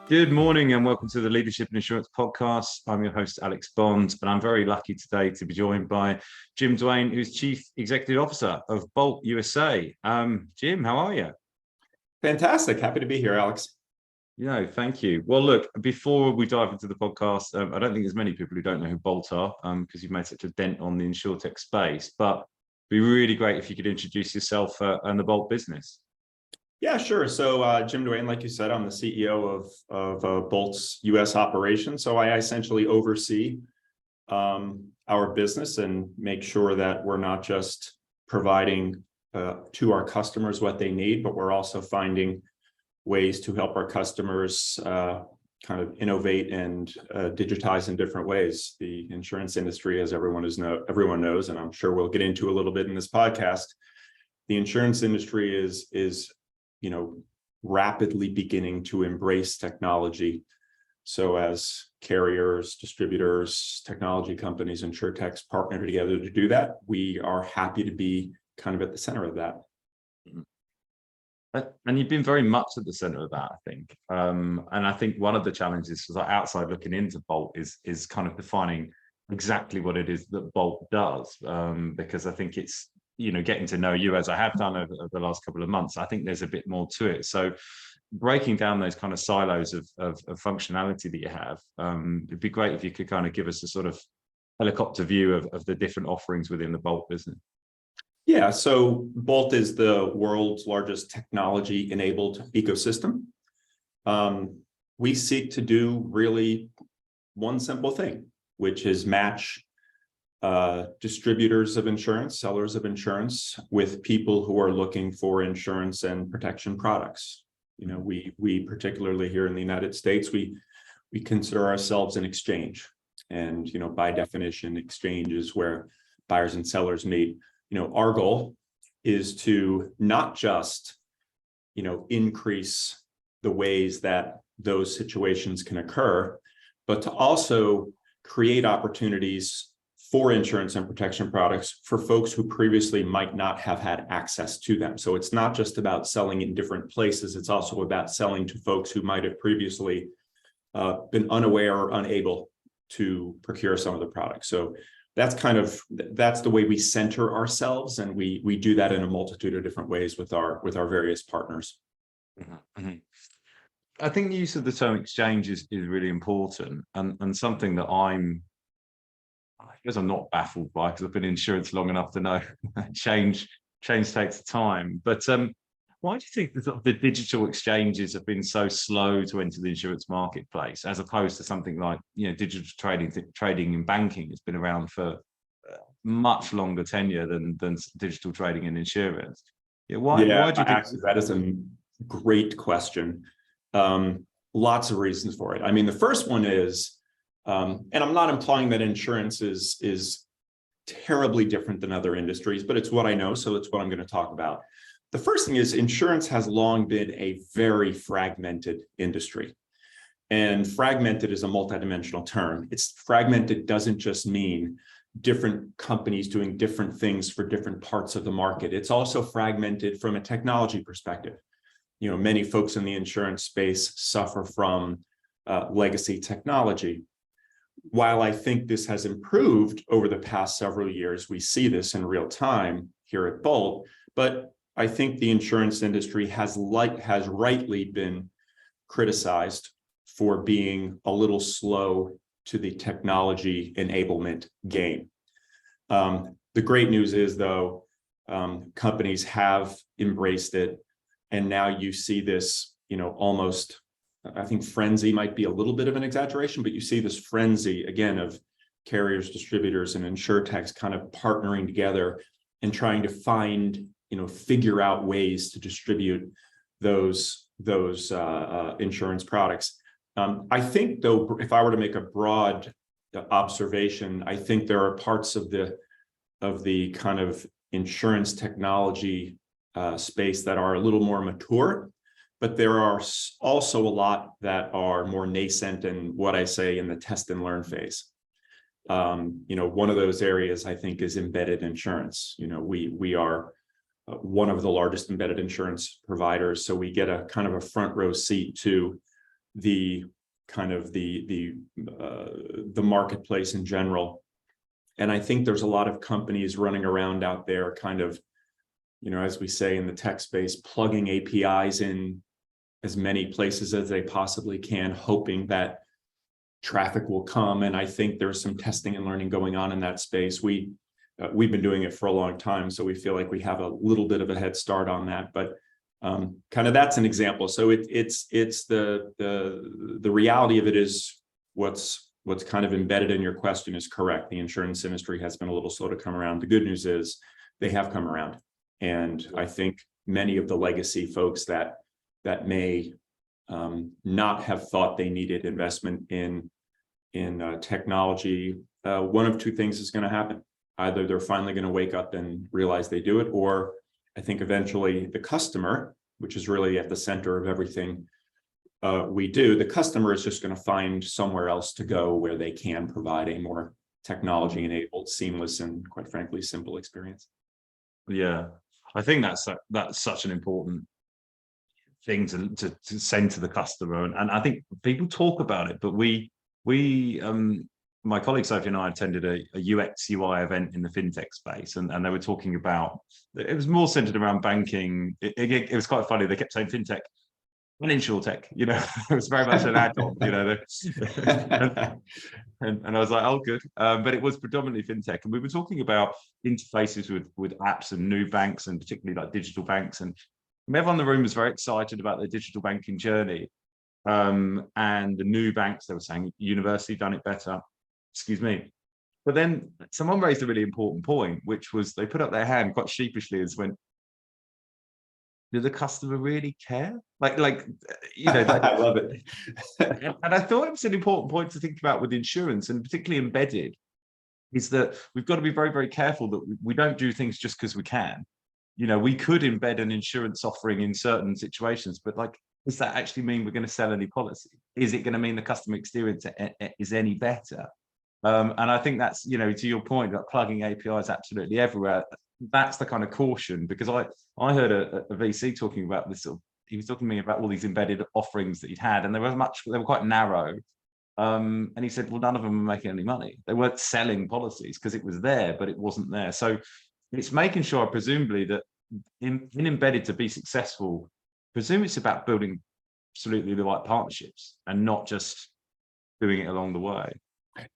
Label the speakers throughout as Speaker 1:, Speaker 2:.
Speaker 1: Good morning and welcome to the Leadership and Insurance Podcast. I'm your host, Alex Bond, and I'm very lucky today to be joined by Jim Dwane, who's Chief Executive Officer of Bolt USA. Jim, how are you?
Speaker 2: Fantastic. Happy to be here, Alex.
Speaker 1: Thank you. Well, look, before we dive into the podcast, I don't think there's many people who don't know who Bolt are because you've made such a dent on the insurtech space, but it'd be really great if you could introduce yourself and the Bolt business.
Speaker 2: Yeah, sure. So Jim Dwane, like you said, I'm the CEO of Bolt's U.S. operation. So I essentially oversee our business and make sure that we're not just providing to our customers what they need, but we're also finding ways to help our customers kind of innovate and digitize in different ways. The insurance industry, as everyone knows, and I'm sure we'll get into a little bit in this podcast, the insurance industry is rapidly beginning to embrace technology. So as carriers, distributors, technology companies, insurtechs partner together to do that, we are happy to be kind of at the center of that.
Speaker 1: And you've been very much at the center of that, I think. And I think one of the challenges was outside looking into Bolt is kind of defining exactly what it is that Bolt does, because I think it's, getting to know you as I have done over the last couple of months, I think there's a bit more to it. So breaking down those kind of silos of functionality that you have, it'd be great if you could kind of give us a sort of helicopter view of the different offerings within the Bolt business.
Speaker 2: Yeah, so Bolt is the world's largest technology-enabled ecosystem. We seek to do really one simple thing, which is match distributors of insurance, sellers of insurance, with people who are looking for insurance and protection products. We particularly here in the United States, we consider ourselves an exchange, and by definition, exchange is where buyers and sellers meet. Our goal is to not just increase the ways that those situations can occur, but to also create opportunities for insurance and protection products for folks who previously might not have had access to them. So it's not just about selling in different places, it's also about selling to folks who might have previously been unaware or unable to procure some of the products. So that's the way we center ourselves, and we do that in a multitude of different ways with our various partners.
Speaker 1: Mm-hmm. I think the use of the term exchange is really important, and something that I guess I'm not baffled by, because I've been in insurance long enough to know change takes time. But why do you think the digital exchanges have been so slow to enter the insurance marketplace, as opposed to something like digital trading in banking has been around for much longer tenure than digital trading in insurance? Why do you think
Speaker 2: that is a great question? Lots of reasons for it. I mean, the first one is, and I'm not implying that insurance is terribly different than other industries, but it's what I know, so it's what I'm going to talk about. The first thing is, insurance has long been a very fragmented industry. And fragmented is a multidimensional term. It's fragmented doesn't just mean different companies doing different things for different parts of the market. It's also fragmented from a technology perspective. Many folks in the insurance space suffer from legacy technology. While I think this has improved over the past several years, we see this in real time here at Bolt, but I think the insurance industry has rightly been criticized for being a little slow to the technology enablement game. The great news is, though, companies have embraced it, and now you see this, almost, I think frenzy might be a little bit of an exaggeration, but you see this frenzy again of carriers, distributors, and insurtechs kind of partnering together and trying to figure out ways to distribute those insurance products. I think, though, if I were to make a broad observation, I think there are parts of the kind of insurance technology space that are a little more mature, but there are also a lot that are more nascent and what I say in the test and learn phase. One of those areas I think is embedded insurance. We are one of the largest embedded insurance providers, so we get a kind of a front row seat to the kind of the marketplace in general. And I think there's a lot of companies running around out there kind of, as we say in the tech space, plugging APIs in as many places as they possibly can, hoping that traffic will come. And I think there's some testing and learning going on in that space. We've been doing it for a long time, so we feel like we have a little bit of a head start on that. But kind of that's an example. So it's the reality of it is what's kind of embedded in your question is correct. The insurance industry has been a little slow to come around. The good news is they have come around, and I think many of the legacy folks that may not have thought they needed investment in technology, one of two things is going to happen. Either they're finally going to wake up and realize they do it, or I think eventually the customer, which is really at the center of everything we do, the customer is just going to find somewhere else to go where they can provide a more technology-enabled, seamless, and quite frankly, simple experience.
Speaker 1: Yeah, I think that's such an important thing to send to the customer, and I think people talk about it, but we my colleague Sophie and I attended a UX UI event in the fintech space, and they were talking about, it was more centered around banking. It was quite funny. They kept saying fintech and insurtech, it was very much an add-on, and I was like, oh, good. But it was predominantly fintech. And we were talking about interfaces with apps and new banks, and particularly like digital banks. And everyone in the room was very excited about their digital banking journey. And the new banks, they were saying, university done it better. Excuse me. But then someone raised a really important point, which was they put up their hand quite sheepishly as went, do the customer really care? Like
Speaker 2: I love it.
Speaker 1: And I thought it was an important point to think about with insurance, and particularly embedded, is that we've got to be very, very careful that we don't do things just because we can. We could embed an insurance offering in certain situations, but does that actually mean we're going to sell any policy? Is it going to mean the customer experience is any better? And I think that's, to your point, that plugging APIs absolutely everywhere. That's the kind of caution, because I heard a VC talking about this. He was talking to me about all these embedded offerings that he'd had, and they were quite narrow. And he said, well, none of them were making any money. They weren't selling policies because it was there, but it wasn't there. So it's making sure, presumably, that in embedded to be successful, presume it's about building absolutely the right partnerships and not just doing it along the way.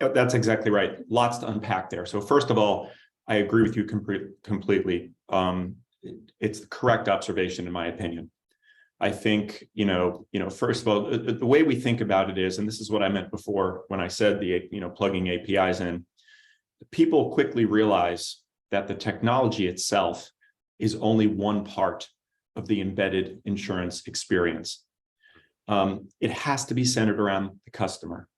Speaker 2: That's exactly right. Lots to unpack there. So first of all, I agree with you completely. It's the correct observation, in my opinion. I think, first of all, the way we think about it is, and this is what I meant before when I said plugging APIs in, people quickly realize that the technology itself is only one part of the embedded insurance experience. It has to be centered around the customer,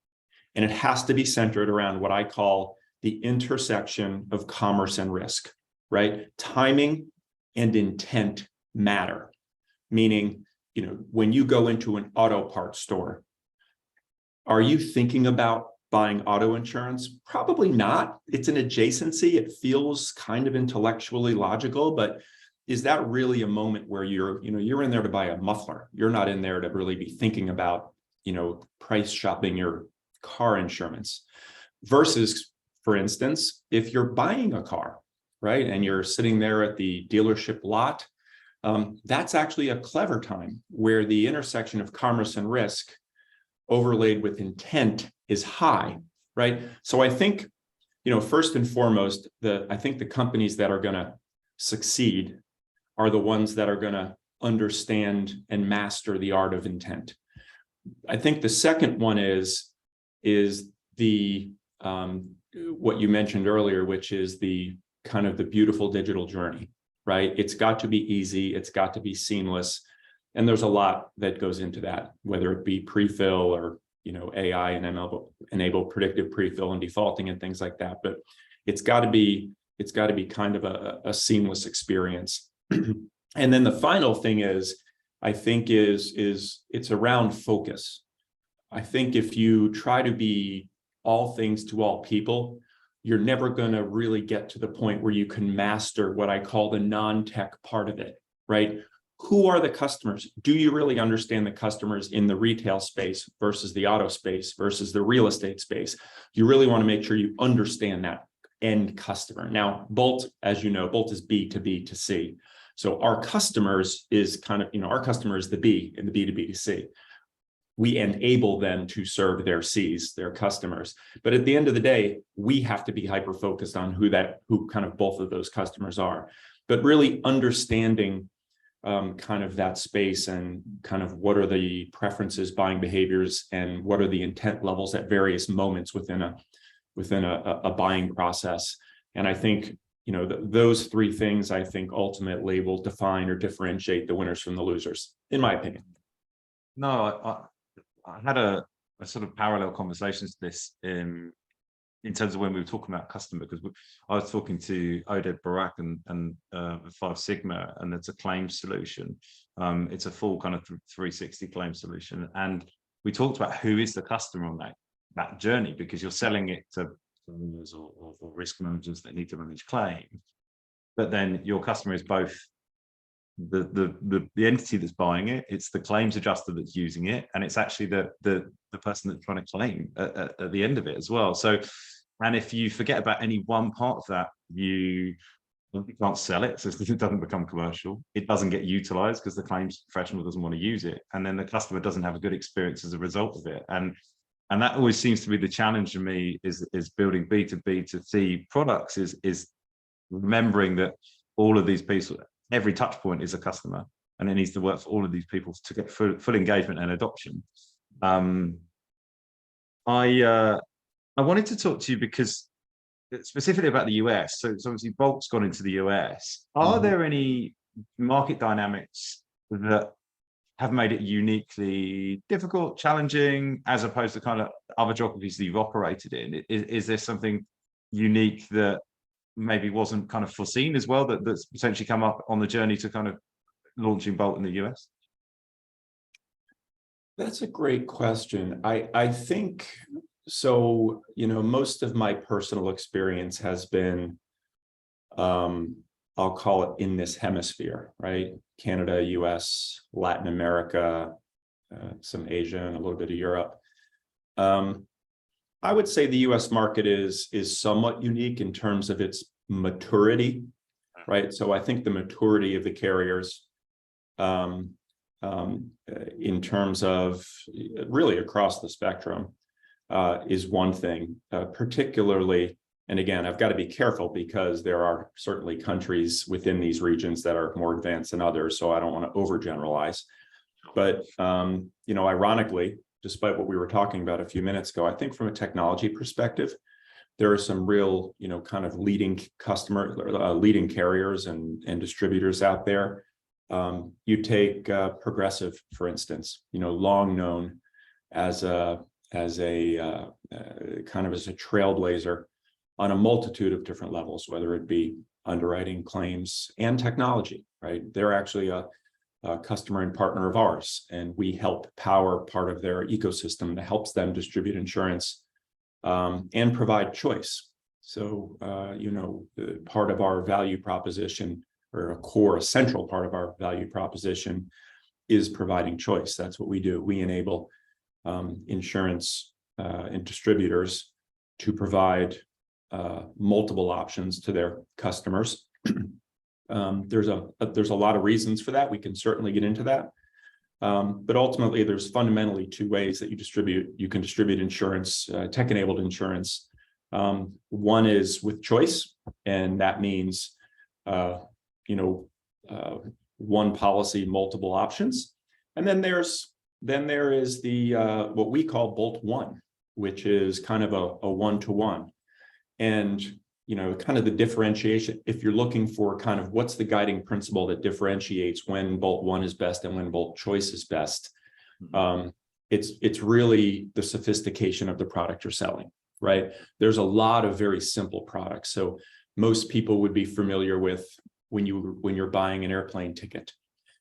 Speaker 2: and it has to be centered around what I call the intersection of commerce and risk, right? Timing and intent matter, meaning, when you go into an auto parts store, are you thinking about buying auto insurance? Probably not. It's an adjacency. It feels kind of intellectually logical, but is that really a moment where you're in there to buy a muffler? You're not in there to really be thinking about, price shopping your car insurance. Versus, for instance, if you're buying a car, right, and you're sitting there at the dealership lot, that's actually a clever time where the intersection of commerce and risk overlaid with intent is high, right? So I think, first and foremost, I think the companies that are going to succeed are the ones that are going to understand and master the art of intent. I think the second one is the what you mentioned earlier, which is the kind of the beautiful digital journey, right? It's got to be easy. It's got to be seamless. And there's a lot that goes into that, whether it be pre-fill or, AI and ML enabled predictive pre-fill and defaulting and things like that. But it's got to be kind of a seamless experience. And then the final thing is, I think it's around focus. I think if you try to be all things to all people, you're never going to really get to the point where you can master what I call the non-tech part of it, right? who are the customers? Do you really understand the customers in the retail space versus the auto space versus the real estate space? You really want to make sure you understand that end customer. Now, Bolt, as you know, Bolt is B to B to C. So our customers is kind of, our customer is the B in the B to B to C. We enable them to serve their Cs, their customers. But at the end of the day, we have to be hyper-focused on who kind of both of those customers are. But really understanding kind of that space and kind of what are the preferences, buying behaviors, and what are the intent levels at various moments within a buying process. And I think, those three things, I think, ultimately will define or differentiate the winners from the losers, in my opinion.
Speaker 1: No, I had a sort of parallel conversation to this in terms of when we were talking about customer, because I was talking to Oded Barak and Five Sigma, and it's a claims solution. It's a full kind of 360 claim solution. And we talked about who is the customer on that journey, because you're selling it to owners or risk managers that need to manage claims. But then your customer is both the entity that's buying it, it's the claims adjuster that's using it, and it's actually the person that's trying to claim at the end of it as well. So, and if you forget about any one part of that, you can't sell it, so it doesn't become commercial. It doesn't get utilized because the claims professional doesn't want to use it, and then the customer doesn't have a good experience as a result of it. And that always seems to be the challenge for me, is building B2B to C products, is remembering that all of these people, every touch point is a customer, and it needs to work for all of these people to get full engagement and adoption. I wanted to talk to you because specifically about the US. So obviously Bolt's gone into the US. Are there any market dynamics that have made it uniquely difficult, challenging, as opposed to kind of other geographies that you've operated in? Is there something unique that maybe wasn't kind of foreseen as well, that's potentially come up on the journey to kind of launching Bolt in the US?
Speaker 2: That's a great question. I think so. Most of my personal experience has been, I'll call it, in this hemisphere, right? Canada, US, Latin America, some Asia, and a little bit of Europe. I would say the US market is somewhat unique in terms of its maturity, right? So I think the maturity of the carriers, in terms of really across the spectrum, is one thing, particularly. And again, I've got to be careful because there are certainly countries within these regions that are more advanced than others, so I don't want to overgeneralize. But ironically, despite what we were talking about a few minutes ago, I think from a technology perspective, there are some real, kind of leading carriers and distributors out there. You take Progressive, for instance, long known as a trailblazer on a multitude of different levels, whether it be underwriting, claims, and technology, right? They're actually a customer and partner of ours, and we help power part of their ecosystem that helps them distribute insurance and provide choice. So, part of our value proposition, or a central part of our value proposition, is providing choice. That's what we do. We enable insurance and distributors to provide multiple options to their customers. There's a lot of reasons for that. We can certainly get into that. But ultimately, there's fundamentally two ways that you can distribute insurance, tech-enabled insurance. One is with choice, and that means one policy, multiple options. And then there is the what we call Bolt One, which is kind of a one-to-one. And kind of the differentiation, if you're looking for kind of what's the guiding principle that differentiates when Bolt One is best and when Bolt Choice is best, it's really the sophistication of the product you're selling, right? There's a lot of very simple products. So most people would be familiar with when you're buying an airplane ticket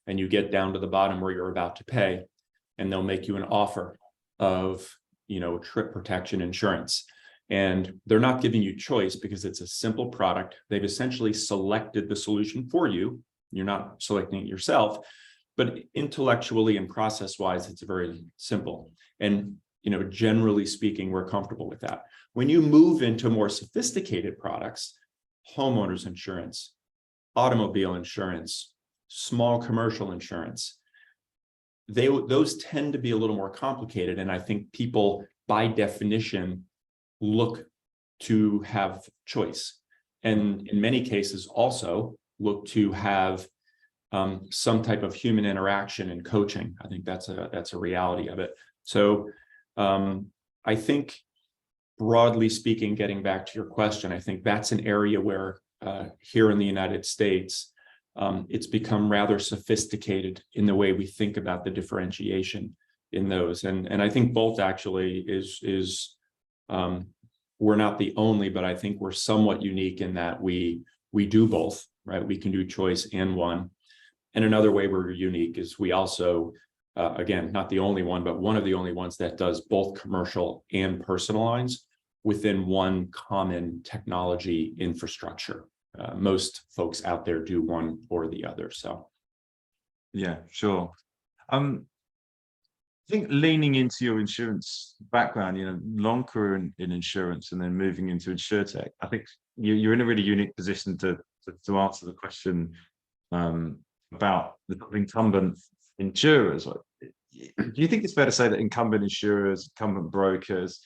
Speaker 2: and you get down to the bottom where you're about to pay, and they'll make you an offer of trip protection insurance. And they're not giving you choice because it's a simple product. They've essentially selected the solution for you. You're not selecting it yourself, but intellectually and process-wise, it's very simple. And, generally speaking, we're comfortable with that. When you move into more sophisticated products, homeowners insurance, automobile insurance, small commercial insurance, those tend to be a little more complicated. And I think people, by definition, look to have choice. And in many cases also look to have some type of human interaction and coaching. I think that's a reality of it. So I think, broadly speaking, getting back to your question, I think that's an area where here in the United States, it's become rather sophisticated in the way we think about the differentiation in those. And I think both actually is we're not the only, but I think we're somewhat unique in that we do both, right? We can do choice and one. And another way we're unique is we also, again, not the only one, but one of the only ones that does both commercial and personal lines within one common technology infrastructure. Most folks out there do one or the other. So,
Speaker 1: yeah, sure. I think leaning into your insurance background, long career in insurance and then moving into insurtech, I think you're in a really unique position to answer the question about the incumbent insurers. Do you think it's fair to say that incumbent insurers, incumbent brokers,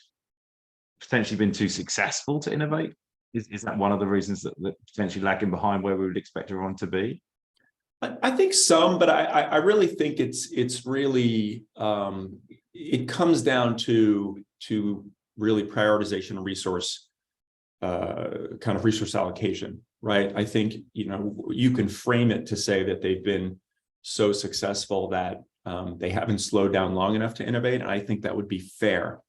Speaker 1: potentially been too successful to innovate? Is that one of the reasons that potentially lagging behind where we would expect everyone to be?
Speaker 2: I think some, but I really think it's really it comes down to really prioritization and resource kind of resource allocation, right? I think you can frame it to say that they've been so successful that they haven't slowed down long enough to innovate, and I think that would be fair.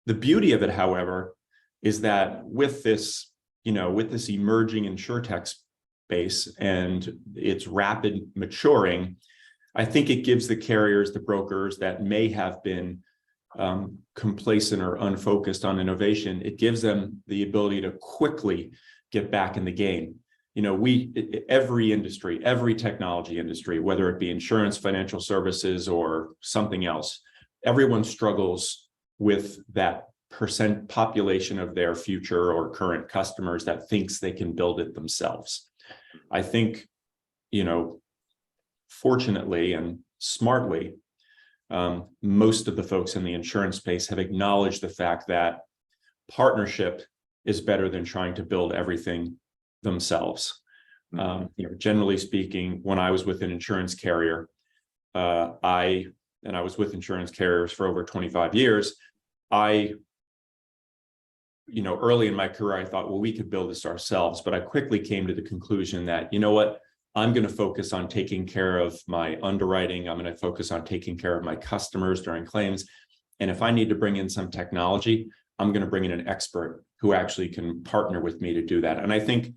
Speaker 2: The beauty of it, however, is that with this emerging insurtech space and its rapid maturing, I think it gives the carriers, the brokers that may have been complacent or unfocused on innovation, it gives them the ability to quickly get back in the game. Every industry, every technology industry, whether it be insurance, financial services, or something else, everyone struggles with that population of their future or current customers that thinks they can build it themselves. I think, fortunately and smartly, most of the folks in the insurance space have acknowledged the fact that partnership is better than trying to build everything themselves. Generally speaking, when I was with an insurance carrier, I was with insurance carriers for over 25 years. Early in my career, I thought, well, we could build this ourselves, but I quickly came to the conclusion that, I'm going to focus on taking care of my underwriting. I'm going to focus on taking care of my customers during claims. And if I need to bring in some technology, I'm going to bring in an expert who actually can partner with me to do that. And I think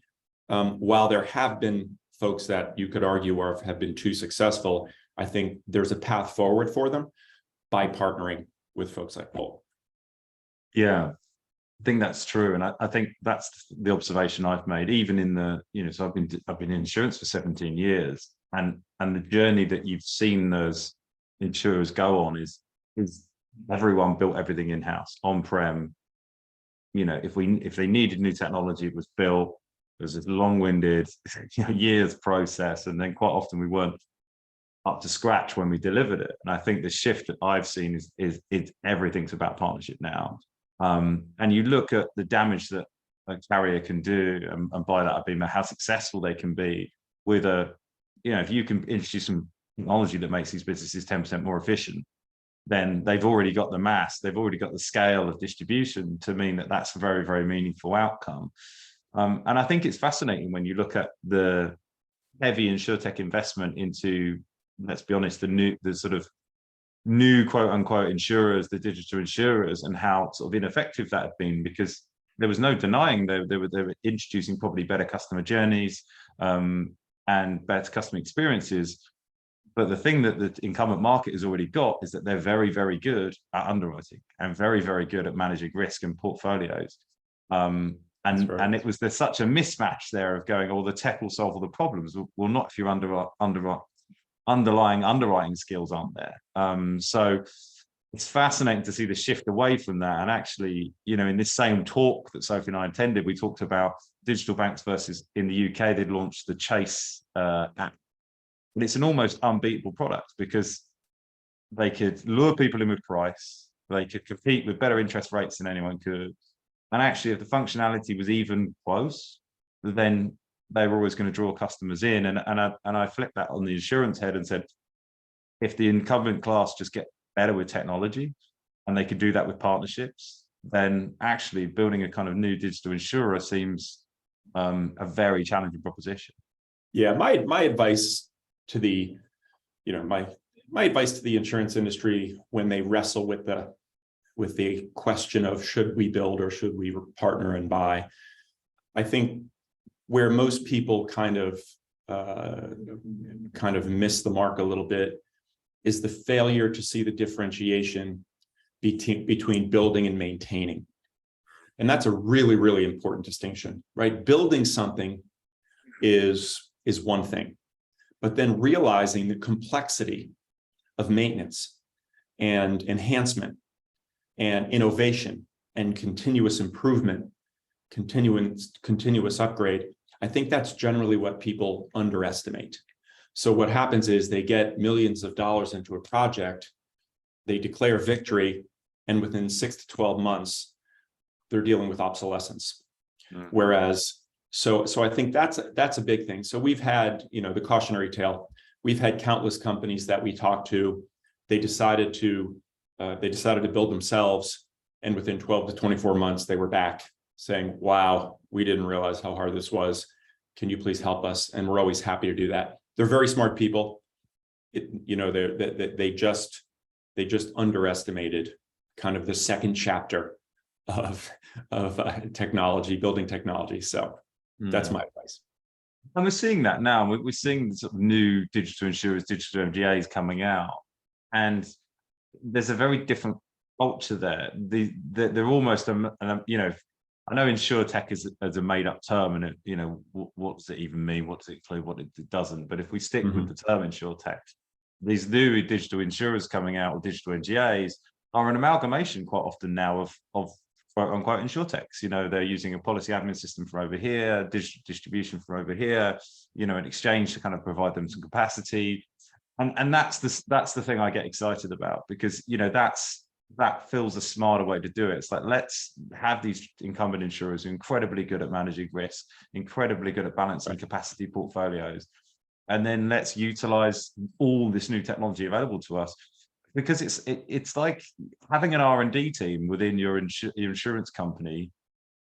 Speaker 2: while there have been folks that you could argue have been too successful, I think there's a path forward for them by partnering with folks like Bolt.
Speaker 1: Yeah, I think that's true. And I think that's the observation I've made, even in the, so I've been in insurance for 17 years. And the journey that you've seen those insurers go on is everyone built everything in-house, on-prem. If they needed new technology, it was built. It was this long-winded, years process. And then quite often we weren't up to scratch when we delivered it. And I think the shift that I've seen is everything's about partnership now. And you look at the damage that a carrier can do, and by that I mean how successful they can be with if you can introduce some technology that makes these businesses 10% more efficient, then they've already got the mass, they've already got the scale of distribution to mean that that's a very, very meaningful outcome. And I think it's fascinating when you look at the heavy insurtech investment into, let's be honest, the sort of new quote unquote insurers, the digital insurers, and how sort of ineffective that had been, because there was no denying they were introducing probably better customer journeys and better customer experiences. But the thing that the incumbent market has already got is that they're very, very good at underwriting and very, very good at managing risk and portfolios. And there's such a mismatch there of going, oh, the tech will solve all the problems. Well, not if you're underlying underwriting skills aren't there. So it's fascinating to see the shift away from that. And actually, in this same talk that Sophie and I attended, we talked about digital banks versus in the UK, they'd launched the Chase app. And it's an almost unbeatable product because they could lure people in with price, they could compete with better interest rates than anyone could. And actually, if the functionality was even close, then they were always going to draw customers in. And I flipped that on the insurance head and said, if the incumbent class just get better with technology and they could do that with partnerships, then actually building a kind of new digital insurer seems a very challenging proposition.
Speaker 2: Yeah, my advice to the, my advice to the insurance industry when they wrestle with the question of should we build or should we partner and buy, I think where most people kind of miss the mark a little bit is the failure to see the differentiation between building and maintaining. And that's a really, really important distinction, right? Building something is one thing, but then realizing the complexity of maintenance and enhancement and innovation and continuous improvement, continuous upgrade, I think that's generally what people underestimate. So what happens is they get millions of dollars into a project, they declare victory, and within 6 to 12 months, they're dealing with obsolescence. Whereas, so I think that's a big thing. So we've had, the cautionary tale. We've had countless companies that we talked to. They decided to build themselves, and within 12 to 24 months, they were back saying, "Wow, we didn't realize how hard this was. Can you please help us?" And we're always happy to do that. They're very smart people. They just underestimated kind of the second chapter of technology, building technology. So that's my advice.
Speaker 1: And we're seeing that now. We're seeing sort of new digital insurers, digital MGAs coming out, and there's a very different culture there. They're almost, I know insurtech is a made-up term, and what does it even mean? What does it include? What it doesn't? But if we stick with the term insurtech, these new digital insurers coming out, or digital NGAs, are an amalgamation quite often now of quote unquote insurtechs. They're using a policy admin system from over here, digital distribution from over here, an exchange to kind of provide them some capacity, and that's the thing I get excited about, because that feels a smarter way to do it. It's like, let's have these incumbent insurers who are incredibly good at managing risk, incredibly good at balancing capacity portfolios, and then let's utilize all this new technology available to us. Because it's like having an R&D team within your insurance company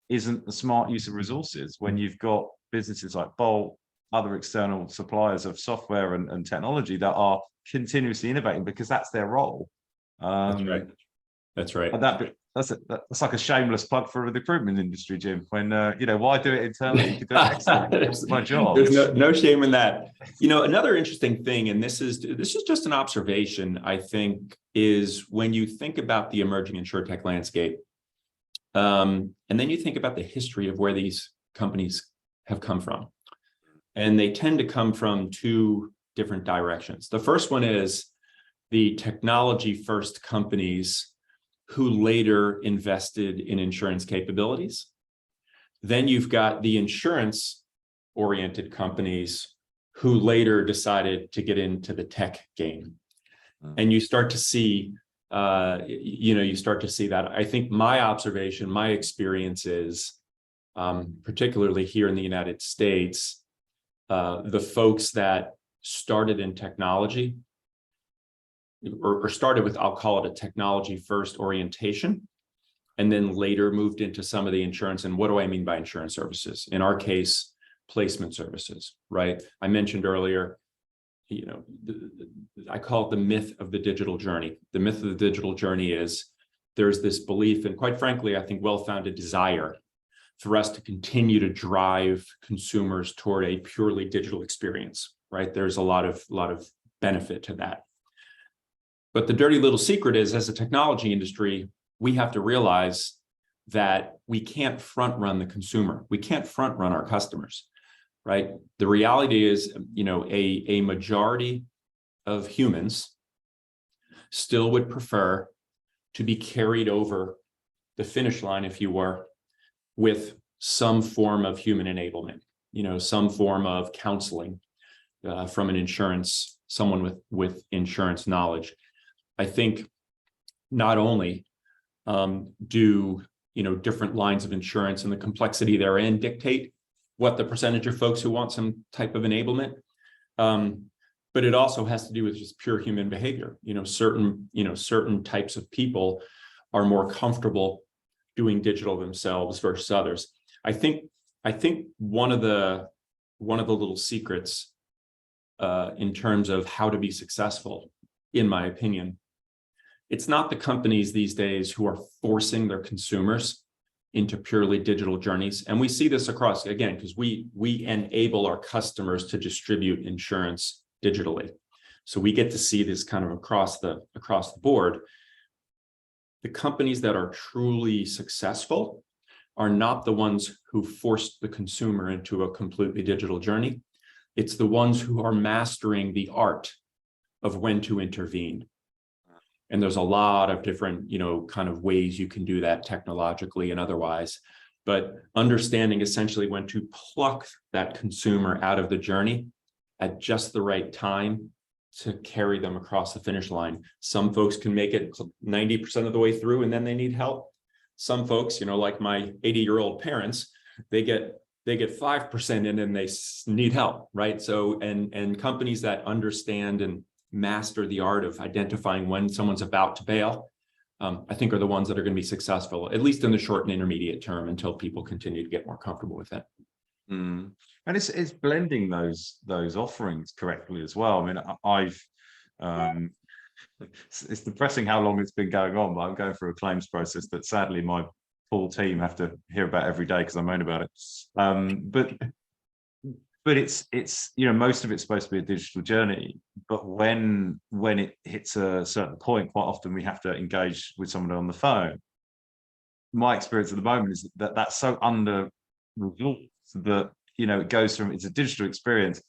Speaker 1: isn't a smart use of resources when you've got businesses like Bolt, other external suppliers of software and technology that are continuously innovating, because that's their role. That's right. That's like a shameless plug for the recruitment industry, Jim. When why do it internally? You could do it externally. It's my job.
Speaker 2: There's no shame in that. Another interesting thing, and this is just an observation, I think, is when you think about the emerging insurtech landscape, and then you think about the history of where these companies have come from, and they tend to come from two different directions. The first one is the technology-first companies who later invested in insurance capabilities. Then you've got the insurance-oriented companies who later decided to get into the tech game. And you start to see, that. I think my observation, my experience is, particularly here in the United States, the folks that started in technology, or started with, I'll call it a technology first orientation, and then later moved into some of the insurance. And what do I mean by insurance services? In our case, placement services, right? I mentioned earlier, I call it the myth of the digital journey. The myth of the digital journey is there's this belief, and quite frankly, I think well-founded desire for us to continue to drive consumers toward a purely digital experience, right? There's a lot of benefit to that. But the dirty little secret is, as a technology industry, we have to realize that we can't front run the consumer. We can't front run our customers, right? The reality is, a majority of humans still would prefer to be carried over the finish line, if you were, with some form of human enablement, some form of counseling from someone with insurance knowledge. I think not only do different lines of insurance and the complexity therein dictate what the percentage of folks who want some type of enablement, but it also has to do with just pure human behavior. Certain types of people are more comfortable doing digital themselves versus others. I think one of the little secrets in terms of how to be successful, in my opinion, it's not the companies these days who are forcing their consumers into purely digital journeys. And we see this across, again, because we enable our customers to distribute insurance digitally. So we get to see this kind of across the board. The companies that are truly successful are not the ones who forced the consumer into a completely digital journey. It's the ones who are mastering the art of when to intervene. And there's a lot of different, kind of ways you can do that technologically and otherwise, but understanding essentially when to pluck that consumer out of the journey at just the right time to carry them across the finish line. Some folks can make it 90% of the way through and then they need help. Some folks, like my 80-year-old parents, they get 5% in and they need help, right? So, and companies that understand and master the art of identifying when someone's about to bail, I think are the ones that are going to be successful, at least in the short and intermediate term, until people continue to get more comfortable with it.
Speaker 1: Mm. And it's blending those offerings correctly as well. I mean, I've it's depressing how long it's been going on, but I'm going through a claims process that sadly my full team have to hear about every day because I moan about it. But it's most of it's supposed to be a digital journey, but when it hits a certain point, quite often we have to engage with someone on the phone. My experience at the moment is that that's so under resourced that it goes from, it's a digital experience,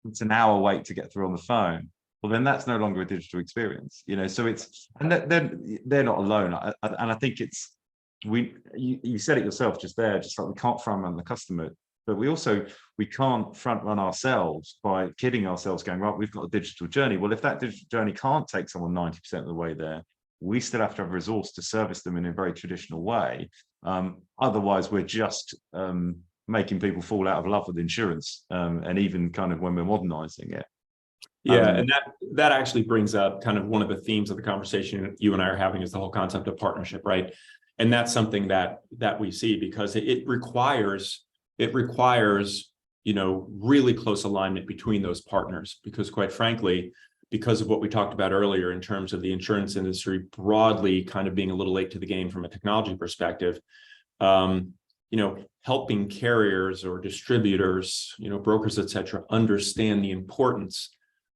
Speaker 1: it's an hour wait to get through on the phone. Well, then that's no longer a digital experience, so it's, and they're not alone. And I think it's, you said it yourself just there, just like we can't front run the customer, but we can't front run ourselves by kidding ourselves going, right, we've got a digital journey. Well, if that digital journey can't take someone 90% of the way there, we still have to have a resource to service them in a very traditional way. Otherwise, we're just making people fall out of love with insurance, and even kind of when we're modernizing it.
Speaker 2: Yeah, and that actually brings up kind of one of the themes of the conversation you and I are having, is the whole concept of partnership, right? And that's something that we see, because it requires really close alignment between those partners, because quite frankly, because of what we talked about earlier in terms of the insurance industry broadly kind of being a little late to the game from a technology perspective, helping carriers or distributors, brokers, et cetera, understand the importance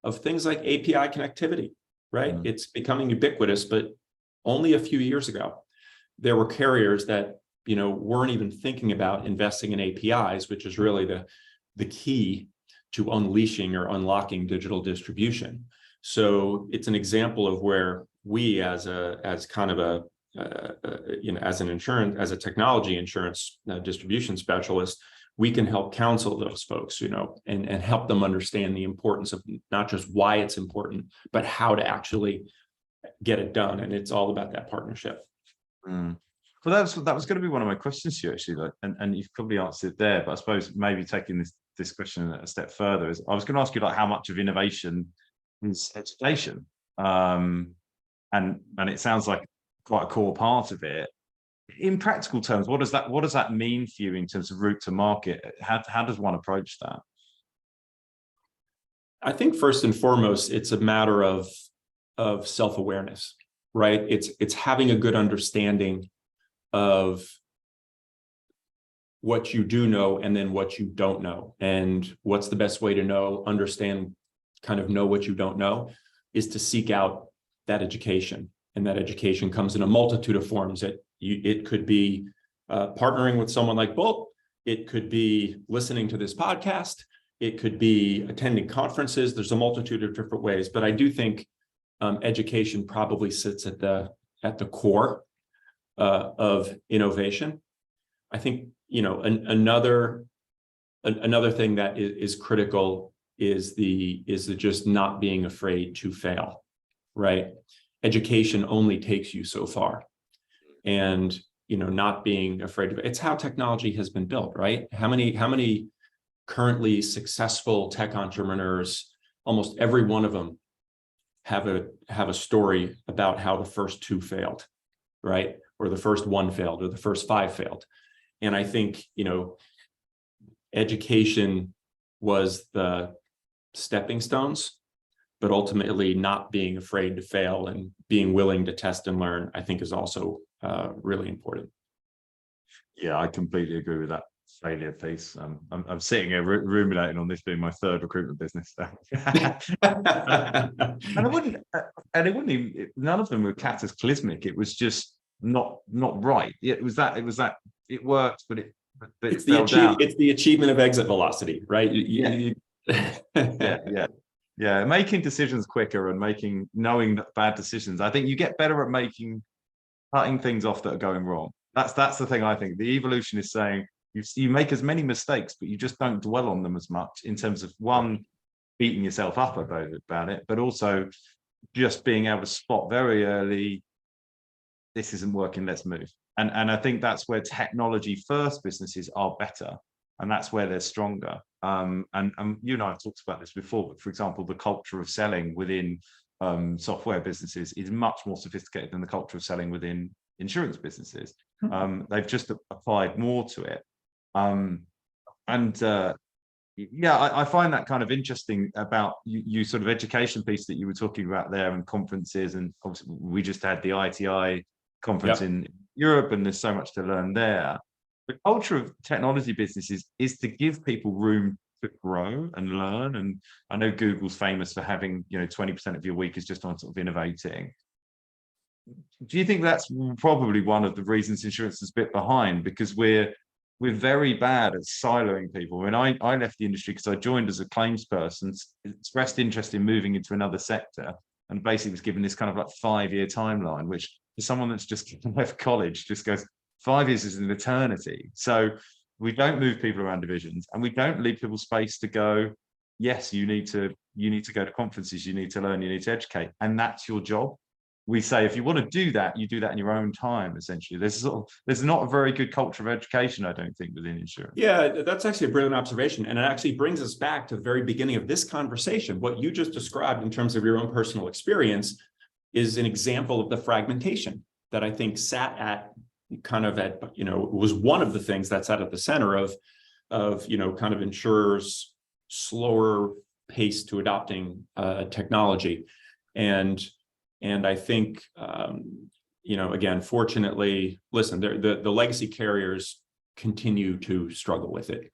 Speaker 2: of things like API connectivity, right? Mm-hmm. It's becoming ubiquitous, but only a few years ago, there were carriers that, weren't even thinking about investing in APIs, which is really the key to unleashing or unlocking digital distribution. So it's an example of where we, as a technology insurance distribution specialist, we can help counsel those folks, and help them understand the importance of not just why it's important, but how to actually get it done. And it's all about that partnership.
Speaker 1: Mm. Well, that was going to be one of my questions to you, actually, and you've probably answered it there. But I suppose maybe taking this question a step further, is I was going to ask you, like, how much of innovation is education, and it sounds like quite a core part of it. In practical terms, what does that mean for you in terms of route to market? How does one approach that?
Speaker 2: I think first and foremost, it's a matter of self-awareness, right? It's having a good understanding of what you do know and then what you don't know. And what's the best way to understand, kind of know what you don't know, is to seek out that education. And that education comes in a multitude of forms. It could be partnering with someone like Bolt. It could be listening to this podcast. It could be attending conferences. There's a multitude of different ways, but I do think education probably sits at the core of innovation. I think, another thing that is critical is the just not being afraid to fail, right? Education only takes you so far, and not being afraid of it. It's how technology has been built, right? How many currently successful tech entrepreneurs, almost every one of them have a story about how the first two failed, right? Or the first one failed, or the first five failed. And I think, education was the stepping stones, but ultimately not being afraid to fail and being willing to test and learn, I think, is also really important.
Speaker 1: Yeah, I completely agree with that failure piece. I'm sitting here ruminating on this being my third recruitment business. And it wouldn't even, none of them were cataclysmic. It was just not right. It worked, but it fell down.
Speaker 2: It's the achievement of exit velocity, right?
Speaker 1: Yeah. Making decisions quicker and knowing that bad decisions. I think you get better at cutting things off that are going wrong. That's the thing. I think the evolution is saying you make as many mistakes, but you just don't dwell on them as much, in terms of one, beating yourself up about it, but also just being able to spot very early, this isn't working, let's move. And I think that's where technology first businesses are better, and that's where they're stronger. And you and I have talked about this before, but for example, the culture of selling within software businesses is much more sophisticated than the culture of selling within insurance businesses. They've just applied more to it. I find that kind of interesting about you sort of education piece that you were talking about there, and conferences, and obviously we just had the ITI conference in Europe, and there's so much to learn there. The culture of technology businesses is to give people room to grow and learn. And I know Google's famous for having 20% of your week is just on sort of innovating. Do you think that's probably one of the reasons insurance is a bit behind? Because we're very bad at siloing people. When I left the industry because I joined as a claims person, expressed interest in moving into another sector, and basically was given this kind of like 5-year timeline, which for someone that's just left college just goes, 5 years is an eternity. So we don't move people around divisions, and we don't leave people space to go, yes, you need to go to conferences, you need to learn, you need to educate, and that's your job. We say, if you want to do that, you do that in your own time, essentially. There's not a very good culture of education, I don't think, within insurance.
Speaker 2: Yeah, that's actually a brilliant observation. And it actually brings us back to the very beginning of this conversation. What you just described in terms of your own personal experience is an example of the fragmentation that I think was one of the things that sat at the center of kind of insurers' slower pace to adopting technology. And I think, again, fortunately, listen, the legacy carriers continue to struggle with it.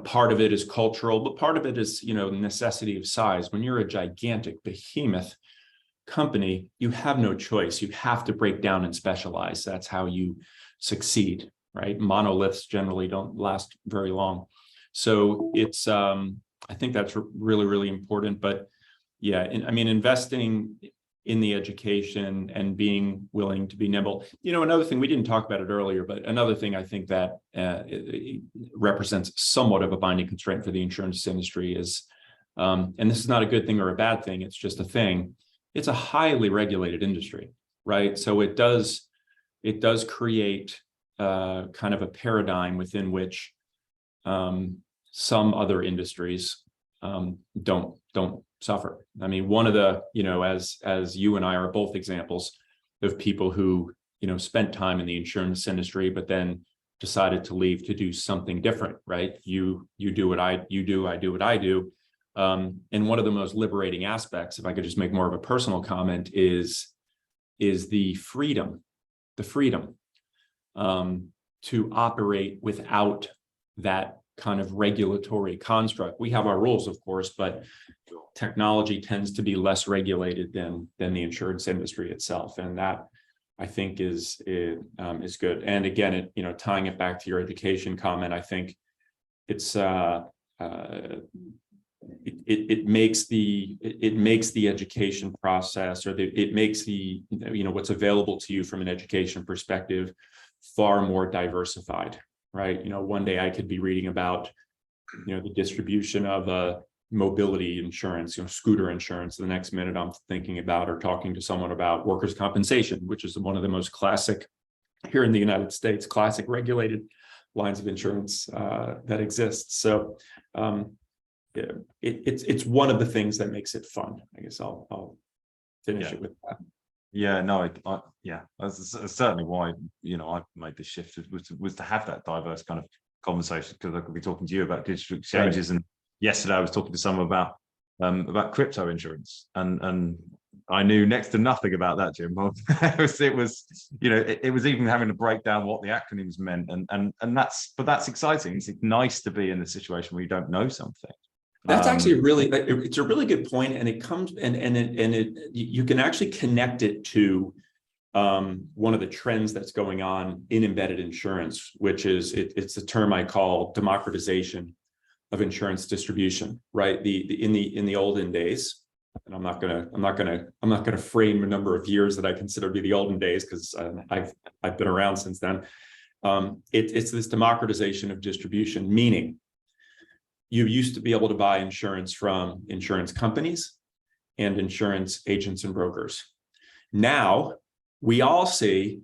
Speaker 2: Part of it is cultural, but part of it is, necessity of size. When you're a gigantic behemoth company, you have no choice. You have to break down and specialize. That's how you succeed, right? Monoliths generally don't last very long. So it's, I think that's really, really important. But yeah, investing in the education and being willing to be nimble. Another thing, we didn't talk about it earlier, but another thing I think that it represents somewhat of a binding constraint for the insurance industry is, and this is not a good thing or a bad thing, it's just a thing. It's a highly regulated industry, right? So it does create kind of a paradigm within which some other industries don't suffer. I mean, one of the, as you and I are both examples of people who, spent time in the insurance industry, but then decided to leave to do something different, right? You do what I do, I do what I do. And one of the most liberating aspects, if I could just make more of a personal comment, is the freedom to operate without that kind of regulatory construct. We have our rules, of course, but technology tends to be less regulated than the insurance industry itself, and that I think is good. And again, tying it back to your education comment, I think it's it makes the education process, or it makes the, what's available to you from an education perspective far more diversified, right? One day I could be reading about, the distribution of a mobility insurance, scooter insurance. The next minute I'm thinking about or talking to someone about workers' compensation, which is one of the most classic here in the United States, classic regulated lines of insurance that exists. So yeah, it's one of the things that makes it fun. I guess I'll finish it with that.
Speaker 1: Yeah, no, that's certainly why I made the shift was to have that diverse kind of conversation, because I could be talking to you about digital exchanges, and yesterday I was talking to someone about crypto insurance, and I knew next to nothing about that, Jim. It was even having to break down what the acronyms meant, and that's exciting. It's nice to be in a situation where you don't know something.
Speaker 2: That's actually it's a really good point, and it comes you can actually connect it to one of the trends that's going on in embedded insurance, which is it's a term I call democratization of insurance distribution, right? In the olden days, and I'm not gonna frame a number of years that I consider to be the olden days, because I've been around since then. It's this democratization of distribution, meaning you used to be able to buy insurance from insurance companies and insurance agents and brokers. Now, we all see,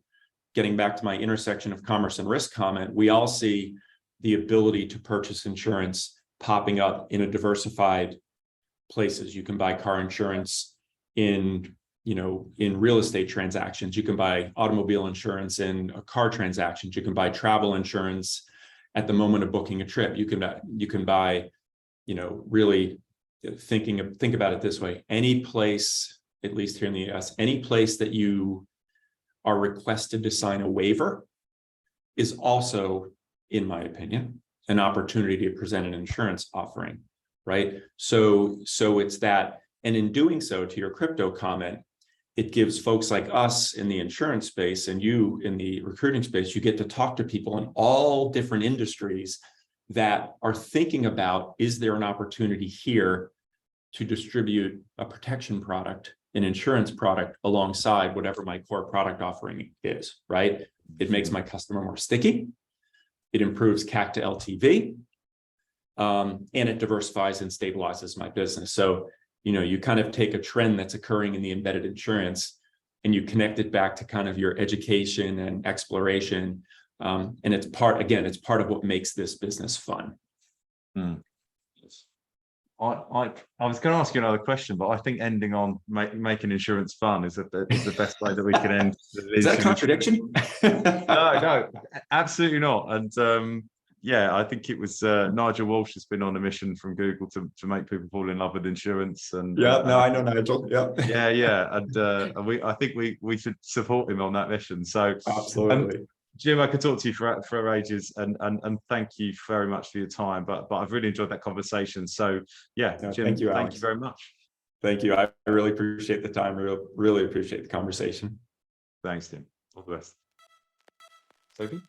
Speaker 2: getting back to my intersection of commerce and risk comment, we all see the ability to purchase insurance popping up in a diversified places. You can buy car insurance in real estate transactions. You can buy automobile insurance in car transactions. You can buy travel insurance at the moment of booking a trip. You can buy, really think about it this way: any place, at least here in the US, any place that you are requested to sign a waiver is also, in my opinion, an opportunity to present an insurance offering, right? So it's that, and in doing so, to your crypto comment, it gives folks like us in the insurance space and you in the recruiting space, you get to talk to people in all different industries that are thinking about, is there an opportunity here to distribute a protection product, an insurance product, alongside whatever my core product offering is, right? It makes my customer more sticky. It improves CAC to LTV, and it diversifies and stabilizes my business. So, you kind of take a trend that's occurring in the embedded insurance and you connect it back to kind of your education and exploration. And it's part of what makes this business fun.
Speaker 1: I was going to ask you another question, but I think ending on making insurance fun is the best way that we can end.
Speaker 2: Is that a contradiction?
Speaker 1: No, absolutely not. And I think it was Nigel Walsh has been on a mission from Google to make people fall in love with insurance. And
Speaker 2: I know Nigel.
Speaker 1: And I think we should support him on that mission. So
Speaker 2: absolutely.
Speaker 1: Jim, I could talk to you for ages, and thank you very much for your time. But I've really enjoyed that conversation. So Jim, thank you very much.
Speaker 2: Thank you. I really appreciate the time. Really appreciate the conversation.
Speaker 1: Thanks, Tim. All the best. Sophie?